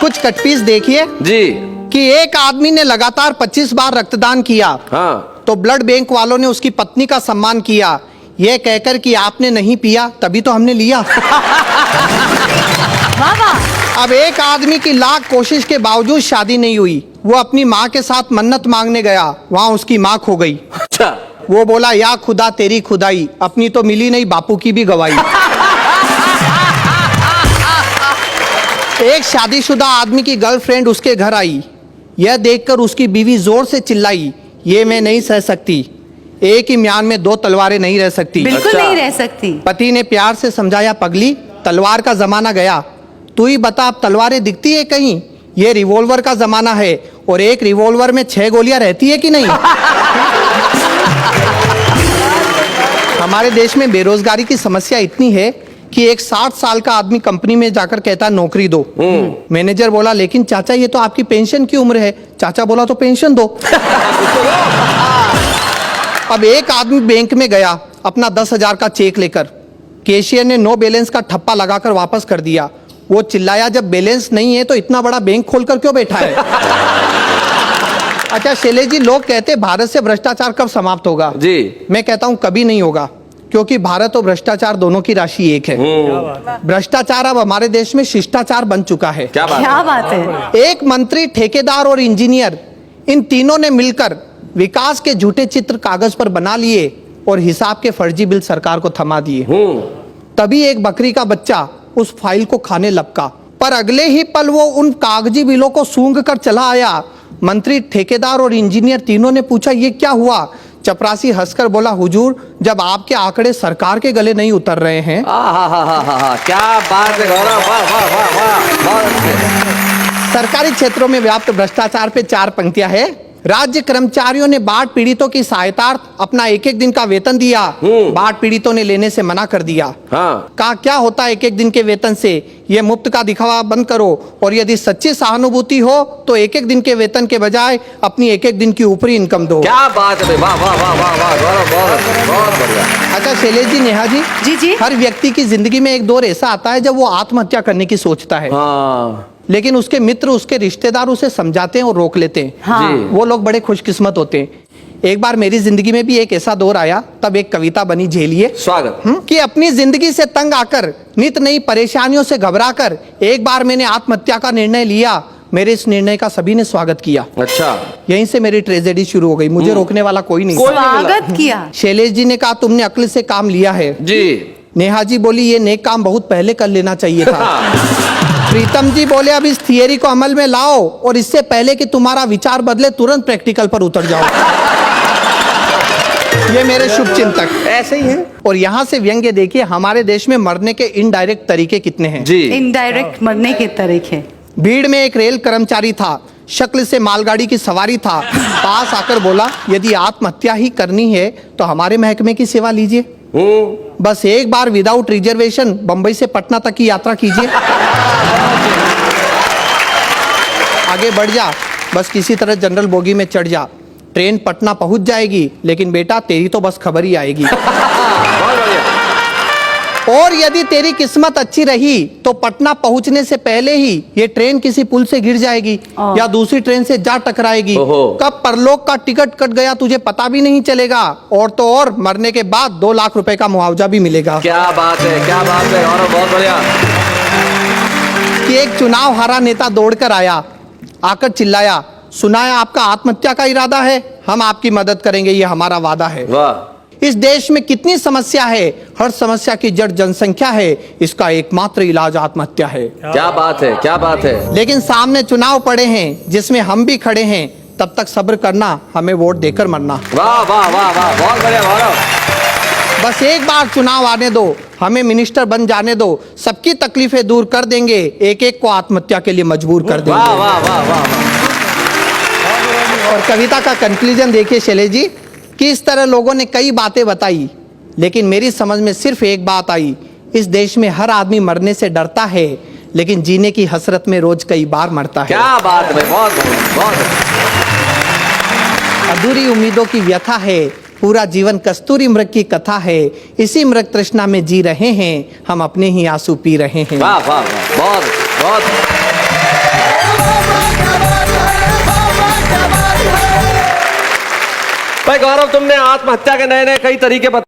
कुछ कटपीस देखिए जी कि एक आदमी ने लगातार 25 बार रक्तदान किया। हाँ तो ब्लड बैंक वालों ने उसकी पत्नी का सम्मान किया, यह कहकर कि आपने नहीं पिया तभी तो हमने लिया। अब एक आदमी की लाख कोशिश के बावजूद शादी नहीं हुई। वो अपनी माँ के साथ मन्नत मांगने गया, वहां उसकी माँ खो गई। अच्छा वो बोला, या खुदा तेरी खुदाई, अपनी तो मिली नहीं, बापू की भी गवाई। एक शादीशुदा आदमी की गर्लफ्रेंड उसके घर आई। यह देखकर उसकी बीवी जोर से चिल्लाई, ये मैं नहीं सह सकती, एक ही म्यान में दो तलवारें नहीं रह सकती। बिल्कुल अच्छा। नहीं रह सकती। पति ने प्यार से समझाया, पगली तलवार का जमाना गया, तू ही बता अब तलवारें दिखती है कहीं? ये रिवॉल्वर का जमाना है, और एक रिवॉल्वर में 6 गोलियां रहती है कि नहीं? हमारे देश में बेरोजगारी की समस्या इतनी है कि एक 60 साल का आदमी कंपनी में जाकर कहता नौकरी दो। मैनेजर बोला, लेकिन चाचा ये तो आपकी पेंशन की उम्र है। चाचा बोला, तो पेंशन दो। अब एक आदमी बैंक में गया अपना 10,000 का चेक लेकर। कैशियर ने नो बैलेंस का ठप्पा लगाकर वापस कर दिया। वो चिल्लाया, जब बैलेंस नहीं है तो इतना बड़ा बैंक खोलकर क्यों बैठा है? अच्छा शैलेश जी, लोग कहते हैं भारत से भ्रष्टाचार कब समाप्त होगा? जी मैं कहता हूं कभी नहीं होगा, क्योंकि भारत और भ्रष्टाचार दोनों की राशि एक है। भ्रष्टाचार अब हमारे देश में शिष्टाचार बन चुका है। क्या बात है? एक मंत्री, ठेकेदार और इंजीनियर, इन तीनों ने मिलकर विकास के झूठे चित्र कागज पर बना लिए और हिसाब के फर्जी बिल सरकार को थमा दिए। तभी एक बकरी का बच्चा उस फाइल को खाने लपका, पर अगले ही पल वो उन कागजी बिलों को सूंघ कर चला आया। मंत्री, ठेकेदार और इंजीनियर तीनों ने पूछा, ये क्या हुआ? चपरासी हंसकर बोला, हुजूर जब आपके आंकड़े सरकार के गले नहीं उतर रहे हैं। क्या बात है गौरव, वाह वाह वाह वाह, बहुत अच्छे। सरकारी क्षेत्रों में व्याप्त भ्रष्टाचार पे 4 पंक्तियां है। राज्य कर्मचारियों ने बाढ़ पीड़ितों की सहायतार्थ अपना 1-1 दिन का वेतन दिया। बाढ़ पीड़ितों ने लेने से मना कर दिया। हाँ। कहा, क्या होता है 1-1 दिन के वेतन से? ये मुफ्त का दिखावा बंद करो, और यदि सच्ची सहानुभूति हो तो 1-1 दिन के वेतन के बजाय अपनी 1-1 दिन की ऊपरी इनकम दो। क्या बात है, वाह वाह वाह वाह वाह गौरव, बहुत बढ़िया। अच्छा शैलेश जी, नेहा जी, जी हर व्यक्ति की जिंदगी में एक दौर ऐसा आता है जब वो आत्महत्या करने की सोचता है। हाँ। लेकिन उसके मित्र, उसके रिश्तेदार उसे समझाते हैं और रोक लेते हैं। हाँ। वो लोग बड़े खुशकिस्मत होते हैं। एक बार मेरी जिंदगी में भी एक ऐसा दौर आया, तब एक कविता बनी, झेलिए। स्वागत। कि अपनी जिंदगी से तंग आकर, नित नई परेशानियों से घबराकर एक बार मैंने आत्महत्या का निर्णय लिया। मेरे इस निर्णय का सभी ने स्वागत किया। अच्छा। यहीं से मेरी ट्रेजेडी शुरू हो गई। मुझे रोकने वाला कोई नहीं। स्वागत किया। शैलेश जी ने कहा, तुमने अक्ल से काम लिया है। जी। नेहा जी बोली, ये नेक काम बहुत पहले कर लेना चाहिए था। प्रीतम जी बोले, अब इस थियरी को अमल में लाओ, और इससे पहले कि तुम्हारा विचार बदले तुरंत प्रैक्टिकल पर उतर जाओ। ये मेरे शुभ चिंतक ऐसे ही हैं। और यहाँ से व्यंग्य देखिए, हमारे देश में मरने के इनडायरेक्ट तरीके कितने हैं। जी। इनडायरेक्ट मरने के तरीके। भीड़ में एक रेल कर्मचारी था, शक्ल से मालगाड़ी की सवारी था। पास आकर बोला, यदि आत्महत्या ही करनी है तो हमारे महकमे की सेवा लीजिए। बस एक बार विदाउट रिजर्वेशन बंबई से पटना तक की यात्रा कीजिए। आगे बढ़ जा, बस किसी तरह जनरल बोगी में चढ़ जा। ट्रेन पटना पहुंच जाएगी, लेकिन बेटा तेरी तो बस खबर ही आएगी। और यदि तेरी किस्मत अच्छी रही तो पटना पहुंचने से पहले ही ये ट्रेन किसी पुल से गिर जाएगी या दूसरी ट्रेन से जा टकराएगी। कब परलोक का टिकट कट गया तुझे पता भी नहीं चलेगा। और तो और मरने के बाद 2 लाख रुपए का मुआवजा भी मिलेगा। क्या बात है, क्या बात है और बहुत बढ़िया। कि एक चुनाव हारा नेता दौड़कर आया, आकर चिल्लाया, सुना है आपका आत्महत्या का इरादा है, हम आपकी मदद करेंगे, ये हमारा वादा है। वाह। इस देश में कितनी समस्या है, हर समस्या की जड़ जनसंख्या है, इसका एकमात्र इलाज आत्महत्या है। क्या बात है, क्या बात है। लेकिन सामने चुनाव पड़े हैं जिसमें हम भी खड़े हैं, तब तक सब्र करना, हमें वोट देकर मरना। वाह वाह वाह वाह, बहुत बढ़िया गौरव। बस एक बार चुनाव आने दो, हमें मिनिस्टर बन जाने दो, सबकी तकलीफें दूर कर देंगे, एक एक को आत्महत्या के लिए मजबूर कर देंगे। वाह वाह वाह वाह। और कविता का कंक्लूजन देखिए शैलेश जी, कि इस तरह लोगों ने कई बातें बताई, लेकिन मेरी समझ में सिर्फ एक बात आई, इस देश में हर आदमी मरने से डरता है, लेकिन जीने की हसरत में रोज कई बार मरता है। क्या बात है, बहुत बहुत। अधूरी उम्मीदों की व्यथा है, पूरा जीवन कस्तूरी मृग की कथा है, इसी मृग तृष्णा में जी रहे हैं, हम अपने ही आंसू पी रहे हैं। वाह वाह वाह, बहुत बहुत। भाई गौरव, तुमने आत्महत्या के नए नए कई तरीके